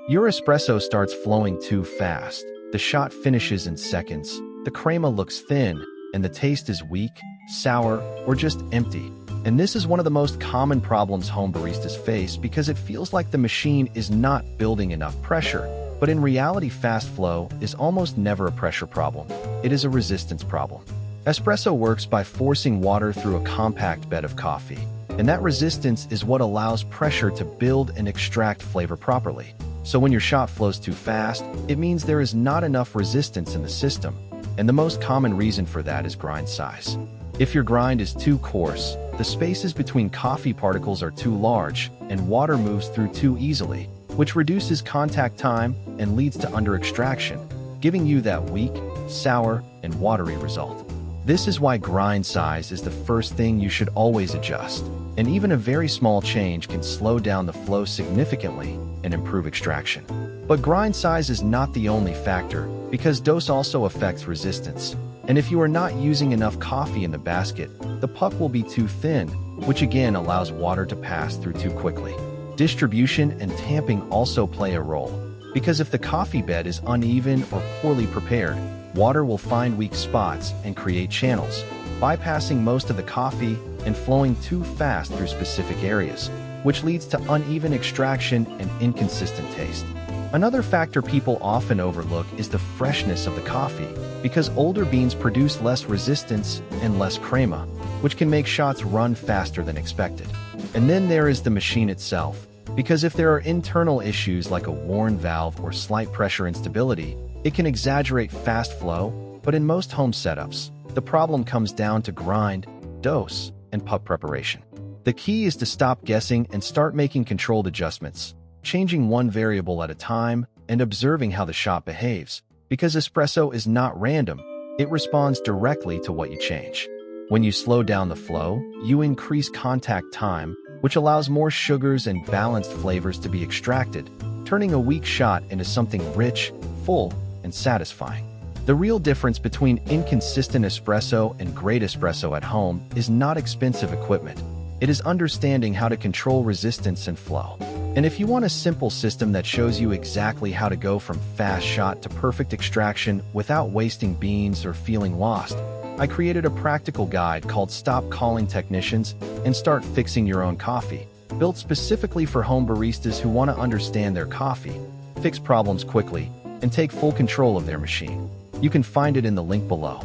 Your espresso starts flowing too fast. The shot finishes in seconds. The crema looks thin, and the taste is weak, sour, or just empty. And this is one of the most common problems home baristas face because it feels like the machine is not building enough pressure. But in reality, fast flow is almost never a pressure problem. It is a resistance problem. Espresso works by forcing water through a compact bed of coffee, and that resistance is what allows pressure to build and extract flavor properly. So when your shot flows too fast, it means there is not enough resistance in the system, and the most common reason for that is grind size. If your grind is too coarse, the spaces between coffee particles are too large, and water moves through too easily, which reduces contact time and leads to under-extraction, giving you that weak, sour, and watery result. This is why grind size is the first thing you should always adjust, and even a very small change can slow down the flow significantly and improve extraction. But grind size is not the only factor, because dose also affects resistance. And if you are not using enough coffee in the basket, the puck will be too thin, which again allows water to pass through too quickly. Distribution and tamping also play a role, because if the coffee bed is uneven or poorly prepared, water will find weak spots and create channels, bypassing most of the coffee and flowing too fast through specific areas, which leads to uneven extraction and inconsistent taste. Another factor people often overlook is the freshness of the coffee, because older beans produce less resistance and less crema, which can make shots run faster than expected. And then there is the machine itself, because if there are internal issues like a worn valve or slight pressure instability, it can exaggerate fast flow, but in most home setups, the problem comes down to grind, dose, and puck preparation. The key is to stop guessing and start making controlled adjustments, changing one variable at a time and observing how the shot behaves, because espresso is not random, it responds directly to what you change. When you slow down the flow, you increase contact time, which allows more sugars and balanced flavors to be extracted, turning a weak shot into something rich, full, and satisfying. The real difference between inconsistent espresso and great espresso at home is not expensive equipment. It is understanding how to control resistance and flow. And if you want a simple system that shows you exactly how to go from fast shot to perfect extraction without wasting beans or feeling lost, I created a practical guide called Stop Calling Technicians and Start Fixing Your Own Coffee, built specifically for home baristas who want to understand their coffee, fix problems quickly, and take full control of their machine. You can find it in the link below.